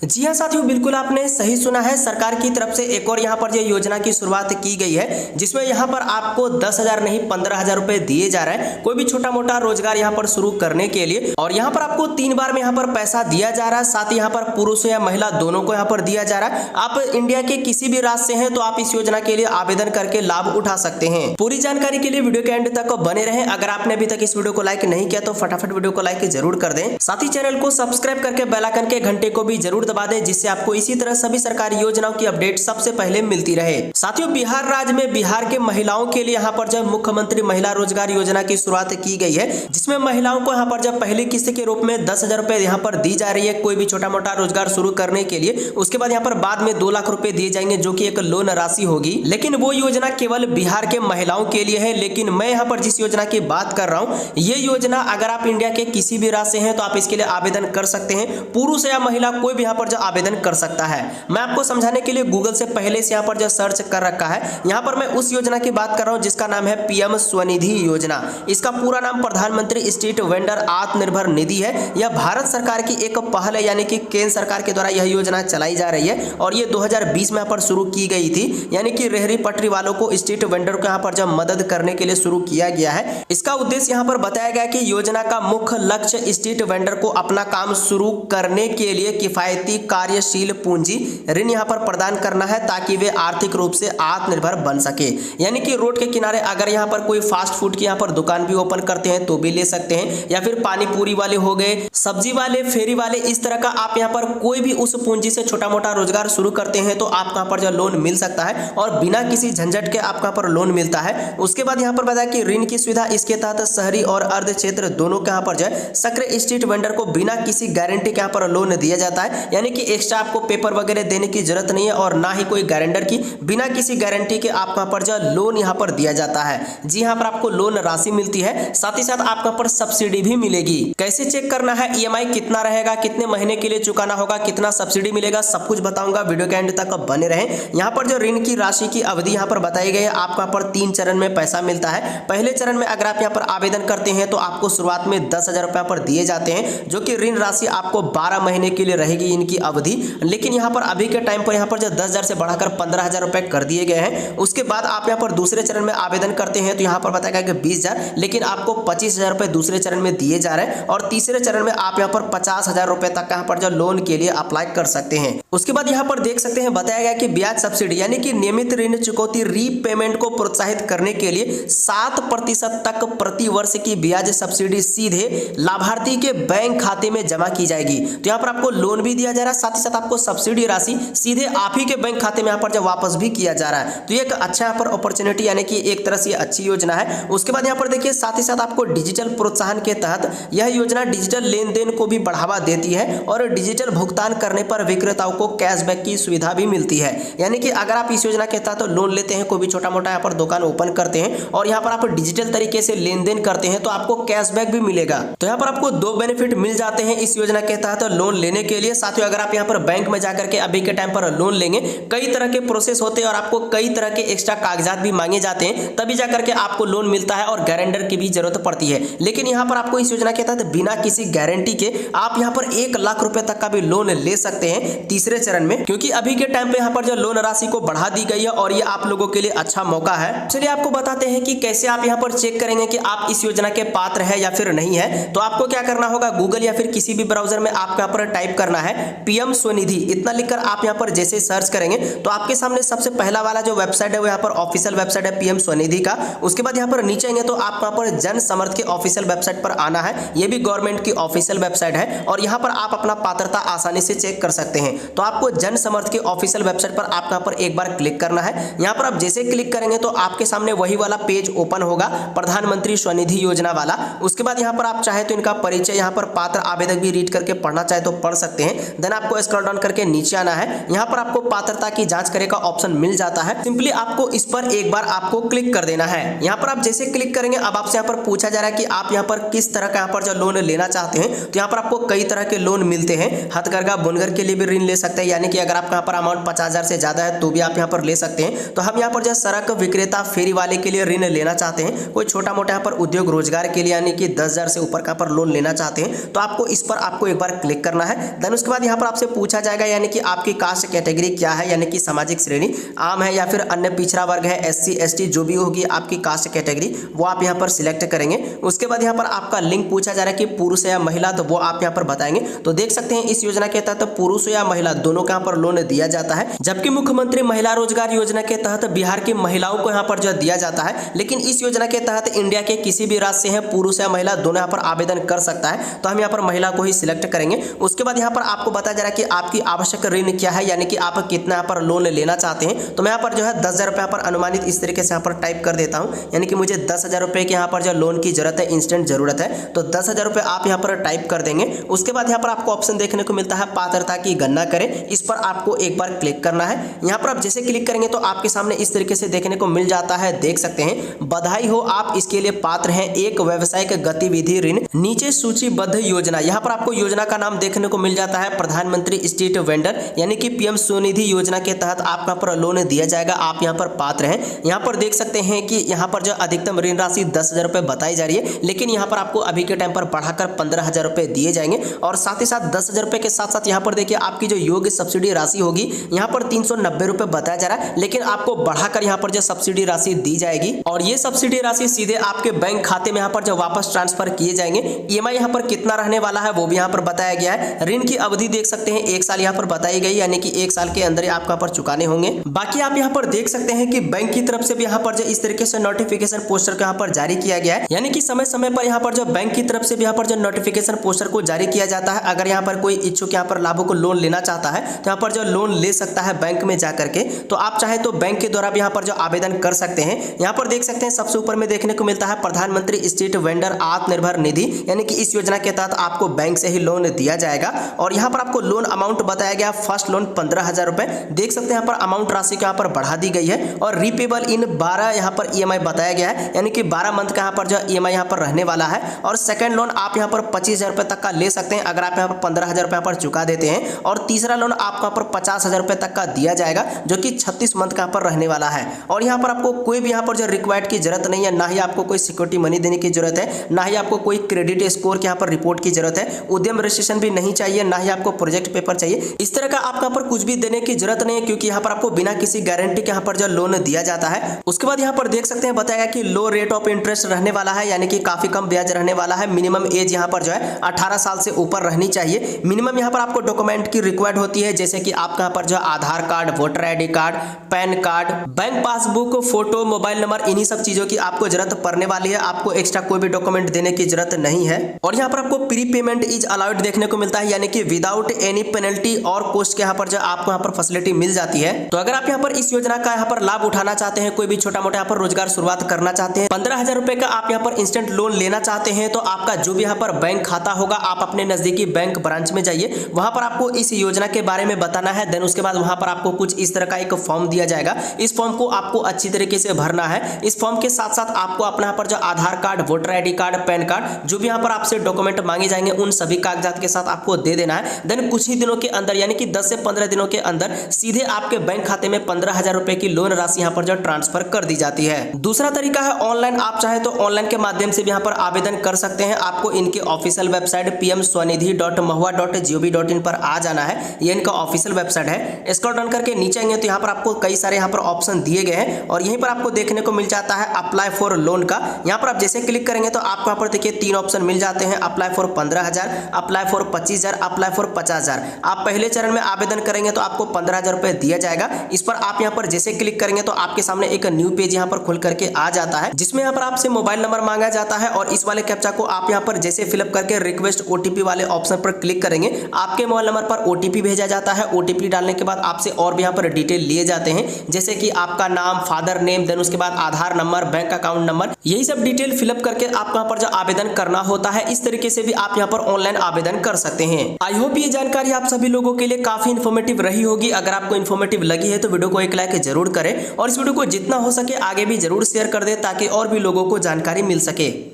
जी हाँ साथियों, बिल्कुल आपने सही सुना है। सरकार की तरफ से एक और यहाँ पर जो योजना की शुरुआत की गई है, जिसमें यहाँ पर आपको 10,000 नहीं 15,000 रुपए दिए जा रहे हैं कोई भी छोटा मोटा रोजगार यहाँ पर शुरू करने के लिए। और यहाँ पर आपको 3 बार में यहाँ पर पैसा दिया जा रहा है। साथ ही यहाँ पर पुरुष या महिला दोनों को यहाँ पर दिया जा रहा है। आप इंडिया के किसी भी राज्य से हैं तो आप इस योजना के लिए आवेदन करके लाभ उठा सकते हैं। पूरी जानकारी के लिए वीडियो के एंड तक बने रहें। अगर आपने अभी तक इस वीडियो को लाइक नहीं किया तो फटाफट वीडियो को लाइक जरूर कर दें। साथ ही चैनल को सब्सक्राइब करके बेल आइकन के घंटे को भी जरूर दबा दें, जिससे आपको इसी तरह सभी सरकारी योजनाओं की अपडेट सबसे पहले मिलती रहे। साथियों, बिहार राज्य में बिहार के महिलाओं के लिए यहाँ पर जब मुख्यमंत्री महिला रोजगार योजना की शुरुआत की गई है, जिसमें महिलाओं को यहाँ पर जब पहली किस्त के रूप में 10,000 रुपए यहाँ पर दी जा रही है कोई भी छोटा मोटा रोजगार शुरू करने के लिए। उसके बाद यहाँ पर बाद में 2 लाख रुपए दिए जाएंगे, जो कि एक लोन राशि होगी। लेकिन वो योजना केवल बिहार के महिलाओं के लिए है। लेकिन मैं यहाँ पर जिस योजना की बात कर रहा हूँ, ये योजना अगर आप इंडिया के किसी भी राज्य से हैं तो आप इसके लिए आवेदन कर सकते हैं। पुरुष या महिला कोई भी यहाँ पर जो आवेदन कर सकता है। मैं आपको समझाने के लिए गूगल से पहले से यहाँ पर जो सर्च कर रखा है। यहाँ पर मैं उस योजना की बात कर रहा हूँ जिसका नाम है पीएम स्वनिधि योजना। इसका पूरा नाम प्रधानमंत्री स्ट्रीट वेंडर आत्मनिर्भर निधि है। यह भारत सरकार की एक पहल है, यानी कि केंद्र सरकार के द्वारा यह योजना चलाई जा रही है। और ये 2020 में यहाँ पर शुरू की गई थी, यानी कि रेहड़ी पटरी वालों को, स्ट्रीट वेंडर को यहाँ पर जब मदद करने के लिए शुरू किया गया है। इसका उद्देश्य यहाँ पर बताया गया कि योजना का मुख्य लक्ष्य स्ट्रीट वेंडर को अपना काम शुरू करने के लिए किफायती कार्यशील पूंजी ऋण यहाँ पर प्रदान करना है, ताकि वे आर्थिक रूप से आत्मनिर्भर बन सके। यानी कि रोड के किनारे अगर यहाँ पर कोई फास्ट फूड की यहाँ पर दुकान भी ओपन करते हैं तो भी ले सकते हैं, या फिर पानी पूरी वाले हो गए, सब्जी वाले, फेरी वाले, इस तरह का आप यहाँ पर कोई भी उस पूंजी से छोटा मोटा रोजगार शुरू करते हैं तो आपको यहाँ पर जो लोन मिल सकता है और बिना किसी झंझट के आपको यहाँ पर लोन मिलता है। उसके बाद यहाँ पर बताया कि ऋण की सुविधा इसके तहत शहरी और अर्ध क्षेत्र दोनों के यहाँ पर जो है सक्रिय स्ट्रीट वेंडर को बिना किसी गारंटी के यहाँ पर लोन दिया जाता है। यानी कि एक्स्ट्रा आपको पेपर वगैरह देने की जरूरत नहीं है और ना ही कोई गारंटर की, बिना किसी गारंटी के आपको यहाँ पर जो लोन यहाँ पर दिया जाता है। जी यहाँ पर आपको लोन राशि मिलती है, साथ ही साथ आपको यहाँ पर सब्सिडी भी मिलेगी। कैसे चेक करना है, ईएमआई कितना रहेगा, कितने महीने के लिए चुकाना होगा, कितना सब्सिडी मिलेगा, सब कुछ बताऊंगा। वीडियो के एंड तक बने रहें। यहाँ पर जो ऋण की राशि की अवधि यहाँ पर बताई गई है, आपको यहाँ पर 3 चरण में पैसा मिलता है। पहले चरण में अगर आप यहाँ पर आवेदन करते हैं तो आपको शुरुआत में 10,000 रुपए पर दिए जाते हैं, जो कि ऋण राशि आपको 12 महीने के लिए रहेगी इनकी अवधि। लेकिन यहाँ पर अभी के टाइम पर यहाँ पर जो 10,000 से बढ़ाकर 15,000 रुपए कर दिए गए हैं। उसके बाद आप यहाँ पर दूसरे चरण में आवेदन करते हैं तो यहाँ पर बताया गया कि 20,000, लेकिन आपको 25,000 रुपए दूसरे चरण में दिए जा रहे हैं। और तीसरे चरण में आप यहाँ पर 50,000 रुपए तक यहाँ पर जो लोन के लिए अप्लाई कर सकते हैं। उसके बाद यहाँ पर देख सकते हैं बताया गया कि ब्याज सब्सिडी, यानी कि नियमित ऋण चुकौती रीपेमेंट को प्रोत्साहित करने के लिए 7% तक प्रति वर्ष की ब्याज सब्सिडी सीधे लाभार्थी के बैंक खाते में जमा की जाएगी। तो यहाँ पर आपको लोन भी दिया जा रहा है, साथ ही साथ आपको सब्सिडी राशि सीधे आप ही के बैंक खाते में यहाँ पर जब वापस भी किया जा रहा है। तो ये एक अच्छा यहाँ पर अपॉर्चुनिटी, यानी कि एक तरह से अच्छी योजना है। उसके बाद यहाँ पर देखिए साथ ही साथ आपको डिजिटल प्रोत्साहन के तहत यह योजना डिजिटल लेन देन को भी बढ़ावा देती है और डिजिटल भुगतान करने पर विक्रेताओं को कैशबैक की सुविधा भी मिलती है। यानी कि अगर आप इस योजना के तहत लोन लेते हैं, कोई भी छोटा मोटा यहाँ पर दुकान ओपन करते हैं और यहाँ पर आप डिजिटल तरीके से लेन देन करते हैं तो आपको कैशबैक भी मिलेगा। तो यहाँ पर आपको 2 बेनिफिट मिल जाते हैं इस योजना के तहत लोन लेने के लिए। साथियों, अगर आप यहाँ पर बैंक में जाकर के अभी के टाइम पर लोन लेंगे, कई तरह के प्रोसेस होते हैं और आपको कई तरह के एक्स्ट्रा कागजात भी मांगे जाते हैं, तभी जाकर के आपको लोन मिलता है और गारंटर की भी जरूरत पड़ती है। लेकिन यहाँ पर आपको इस योजना के तहत बिना किसी गारंटी के आप यहाँ पर 1 लाख रुपए तक का भी लोन ले सकते हैं तीसरे चरण में, क्योंकि अभी के टाइम पे यहाँ पर जो लोन राशि को बढ़ा दी गई है और ये आप लोगों के लिए अच्छा मौका है। चलिए आपको बताते हैं कि कैसे आप यहाँ पर चेक करेंगे कि आप इस योजना के पात्र है या फिर नहीं है। तो आपको क्या करना होगा, गूगल या फिर किसी भी ब्राउजर में आपको यहाँ पर टाइप करना है पीएम स्वनिधि। इतना लिखकर आप यहाँ पर जैसे सर्च करेंगे तो आपके सामने सबसे पहला वाला जो वेबसाइट है वो यहाँ पर ऑफिशियल वेबसाइट है पीएम स्वनिधि का। उसके बाद यहाँ पर नीचे आएंगे तो आप यहाँ पर जन समर्थ के ऑफिशियल वेबसाइट पर आना है। ये भी गवर्नमेंट की ऑफिशियल वेबसाइट है और यहाँ पर आप अपना पात्रता आसानी से चेक कर सकते हैं। तो आपको जन समर्थ के ऑफिशियल वेबसाइट पर आप यहाँ पर एक बार क्लिक करना है। यहाँ पर आप जैसे क्लिक करेंगे तो आपके सामने वही वाला पेज ओपन होगा, प्रधानमंत्री स्वनिधि योजना वाला। उसके बाद यहाँ पर आप चाहे तो इनका परिचय यहाँ पर पात्र आवेदक भी रीड करके पढ़ना चाहे तो पढ़ सकते हैं। देन आपको स्क्रॉल डाउन करके नीचे आना है। यहाँ पर आपको पात्रता की जांच करे का ऑप्शन मिल जाता है। सिंपली आपको इस पर एक बार आपको क्लिक कर देना है। यहाँ पर आप जैसे क्लिक करेंगे अब आपसे यहाँ पर पूछा जा रहा है कि आप यहाँ पर किस तरह का यहाँ पर जो लोन लेना चाहते हैं। तो यहाँ पर आपको कई तरह के लोन मिलते हैं। हथकरघा बुनकर के लिए भी ऋण ले सकते हैं, यानी कि अगर आपका यहाँ पर अमाउंट 50,000 से ज्यादा है तो भी आप यहाँ पर ले सकते हैं। तो हम यहाँ पर जो सड़क विक्रेता फेरी वाले के लिए ऋण लेना चाहते हैं, कोई छोटा मोटा यहाँ पर उद्योग रोजगार के लिए यानी कि 10,000 से ऊपर का पर लोन लेना चाहते हैं तो आपको इस पर आपको एक बार क्लिक करना है। देन उसके बाद यहाँ पर आपसे पूछा जाएगा यानी कि आपकी कास्ट कैटेगरी क्या है, यानी कि सामाजिक श्रेणी आम है या फिर अन्य पिछड़ा वर्ग है, SC ST जो भी होगी आपकी कास्ट कैटेगरी वो आप यहाँ पर सिलेक्ट करेंगे। उसके बाद यहाँ पर आपका लिंग पूछा जा रहा है कि पुरुष है या महिला, तो वो आप यहाँ पर बताएंगे। तो देख सकते हैं इस योजना के तहत पुरुष या महिला दोनों को यहाँ पर लोन दिया जाता है, जबकि मुख्यमंत्री महिला रोजगार योजना के तहत बिहार की महिलाओं को यहाँ पर जो दिया जाता है। लेकिन इस योजना के तहत इंडिया के किसी भी राज्य से है, पुरुष या महिला दोनों यहाँ पर आवेदन कर सकता है, तो हम यहाँ पर महिला को ही सिलेक्ट करेंगे। उसके बाद यहाँ पर आपको बताया जा रहा है कि आपकी आवश्यक ऋण क्या है, यानी कि आप कितना यहाँ पर लोन लेना चाहते हैं। तो मैं यहाँ पर जो है 10,000 रुपये यहाँ पर अनुमानित इस तरीके से यहाँ पर टाइप कर देता हूँ, यानी कि मुझे 10,000 रुपये की यहाँ पर जो लोन की जरूरत है, इंस्टेंट जरूरत है, तो 10,000 रुपये आप यहाँ पर टाइप कर देंगे। उसके बाद यहाँ पर आपको ऑप्शन देखने को मिलता है पात्रता की गणना करें, इस पर आपको एक बार क्लिक करना है। यहाँ पर आप जैसे क्लिक करेंगे तो आपके सामने इस तरीके से देखने को मिल जाता है, देख सकते हैं बधाई हो आप इसके लिए पात्र हैं, एक व्यावसायिक गतिविधि ऋण नीचे सूचीबद्ध योजना। यहाँ पर आपको योजना का नाम देखने को मिल जाता है प्रधानमंत्री स्ट्रीट वेंडर यानी कि PM स्वनिधि योजना के तहत आपको यहाँ पर लोन दिया जाएगा, आप यहाँ पर पात्र हैं। यहाँ पर देख सकते हैं कि यहाँ पर जो अधिकतम ऋण राशि 10,000 रुपये बताई जा रही है, लेकिन यहाँ पर आपको अभी के टाइम पर बढ़ाकर 15,000 रुपये दिए जाएंगे। और साथ ही साथ 10,000 रुपये के साथ साथ यहाँ पर देखिए आपकी जो योग्य सब्सिडी राशि होगी यहाँ पर 390 रुपये बताया जा रहा है, लेकिन आपको बढ़ाकर यहाँ पर जो सब्सिडी राशि दी जाएगी और ये सब्सिडी राशि सीधे आपके बैंक खाते में यहाँ पर जो वापस ट्रांसफर किए जाएंगे। EMI यहाँ पर कितना रहने वाला है वो भी यहाँ पर बताया गया है। ऋण की अवधि देख सकते हैं 1 साल यहाँ पर बताई गई, यानी कि 1 साल के अंदर आपको यहाँ पर चुकाने होंगे। बाकी आप यहाँ पर देख सकते हैं कि बैंक की तरफ से भी यहाँ पर जो इस तरीके से नोटिफिकेशन पोस्टर को यहाँ पर जारी किया गया है, यानी कि समय समय पर यहाँ पर जो बैंक की तरफ से भी यहाँ पर जो नोटिफिकेशन पोस्टर को जारी किया जाता है। अगर यहाँ पर कोई इच्छुक यहाँ पर लाभुक को लोन लेना चाहता है तो यहाँ पर जो लोन ले सकता है बैंक में जाकर के, तो आप चाहे तो बैंक के द्वारा भी यहाँ पर जो आवेदन कर सकते हैं। यहाँ पर देख सकते हैं सबसे ऊपर में देखने को मिलता है प्रधानमंत्री स्ट्रीट वेंडर आत्मनिर्भर निधि, यानी कि इस योजना के तहत आपको बैंक से ही लोन दिया जाएगा। और यहाँ पर आपको लोन अमाउंट बताया गया, फर्स्ट लोन 15,000 रुपए, देख सकते हैं यहाँ पर अमाउंट राशि को यहाँ पर बढ़ा दी गई है। और रिपेबल इन 12 यहाँ पर EMI बताया गया है, यानी कि 12 मंथ का यहाँ पर जो EMI यहाँ पर रहने वाला है। और सेकंड लोन आप यहाँ पर 25,000 रुपये तक का ले सकते हैं अगर आप यहाँ पर 15,000 रुपये पर चुका देते हैं। और तीसरा लोन आपको यहाँ पर 50,000 रुपये तक का दिया जाएगा, जो कि 36 मंथ का यहाँ पर रहने वाला है। और यहाँ पर आपको कोई भी यहाँ पर जो रिक्वायर्ड की जरूरत नहीं है, ना ही आपको कोई सिक्योरिटी मनी देने की जरूरत है, ना ही आपको कोई क्रेडिट स्कोर की यहाँ पर रिपोर्ट की जरूरत है, उद्यम रजिस्ट्रेशन भी नहीं चाहिए, ना ही आपको प्रोजेक्ट पेपर चाहिए। इस तरह का आपका पर कुछ भी देने की जरूरत नहीं है, क्योंकि यहाँ पर आपको बिना किसी गारंटी के यहाँ पर जो लोन दिया जाता है। उसके बाद यहाँ पर देख सकते हैं बताया कि लो रेट ऑफ इंटरेस्ट रहने वाला है, यानी कि काफी कम ब्याज रहने वाला है। मिनिमम एज यहाँ पर जो है 18 साल से ऊपर रहनी चाहिए। मिनिमम यहाँ पर आपको डॉक्यूमेंट की रिक्वायर्ड होती है, जैसे कि आपका यहाँ पर जो Aadhaar card, voter ID card, PAN card, bank passbook, photo, mobile number, इन्हीं सब चीजों की आपको जरूरत पड़ने वाली है। आपको एक्स्ट्रा कोई भी डॉक्यूमेंट देने की जरूरत नहीं है। और यहाँ पर आपको प्री पेमेंट इज अलाउड देखने को मिलता है, यानी कि विदाउट एनी पेनल्टी और कॉस्ट के यहाँ पर जो आपको यहाँ पर फैसिलिटी मिल जाती है। तो अगर आप यहाँ पर इस योजना का यहाँ पर लाभ उठाना चाहते हैं, कोई भी छोटा मोटा यहाँ पर रोजगार शुरुआत करना चाहते हैं, 15,000 रुपए का आप यहाँ पर इंस्टेंट लोन लेना चाहते हैं, तो आपका जो भी यहाँ पर बैंक खाता होगा आप अपने नजदीकी बैंक ब्रांच में जाइए, वहां पर आपको इस योजना के बारे में बताना है। देन उसके बाद वहां पर आपको कुछ इस तरह का एक फॉर्म दिया जाएगा। इस फॉर्म को आपको अच्छी तरीके से भरना है। इस फॉर्म के साथ साथ आपको अपना यहाँ पर जो Aadhaar card, voter ID card, PAN card, जो भी यहाँ पर आपसे डॉक्यूमेंट मांगे जाएंगे उन सभी कागजात के साथ आपको दे देना है। देन कुछ ही दिनों के अंदर, यानी कि 10 से 15 दिनों के अंदर सीधे आपके बैंक खाते में 15,000 रुपए की लोन राशि यहाँ पर जो ट्रांसफर कर दी जाती है। दूसरा तरीका है ऑनलाइन। आप चाहे तो ऑनलाइन के माध्यम से भी यहाँ पर आवेदन कर सकते हैं। आपको इनके ऑफिशियल वेबसाइट pmswanidhi.mahua.gov.in पर आ जाना है। ये इनका ऑफिशियल वेबसाइट है। स्क्रॉल डाउन करके नीचे आएंगे तो यहाँ पर आपको कई सारे यहाँ पर ऑप्शन दिए गए हैं और यहीं पर आपको देखने को मिल जाता है अप्लाई फॉर लोन का। यहाँ पर आप जैसे क्लिक करेंगे तो आपको यहाँ पर देखिए 3 ऑप्शन मिल जाते हैं, apply for 15,000, apply for 25,000, apply for 50,000। आप पहले चरण में आवेदन करेंगे तो आपको 15,000 रुपए दिया जाएगा। इस पर आप यहाँ पर जैसे क्लिक करेंगे तो आपके सामने एक न्यू पेज यहाँ पर खुल करके आ जाता है, जिसमें यहाँ पर आपसे मोबाइल नंबर मांगा जाता है और इस वाले कैप्चा को आप यहाँ पर जैसे फिलअप करके रिक्वेस्ट OTP वाले ऑप्शन पर क्लिक करेंगे, आपके मोबाइल नंबर पर OTP भेजा जाता है। OTP डालने के बाद आपसे और भी यहाँ पर डिटेल लिए जाते हैं, जैसे कि आपका नाम, फादर नेम, देन उसके बाद आधार नंबर, बैंक अकाउंट नंबर, यही सब डिटेल फिलअप करके आपको यहाँ पर जो आवेदन करना होता है। इस तरीके से भी आप यहाँ पर ऑनलाइन आवेदन कर सकते हैं। आई होप ये जानकारी आप सभी लोगों के लिए काफी इन्फॉर्मेटिव रही होगी। अगर आपको इन्फॉर्मेटिव लगी है तो वीडियो को एक लाइक जरूर करें और इस वीडियो को जितना हो सके आगे भी जरूर शेयर कर दे, ताकि और भी लोगों को जानकारी मिल सके।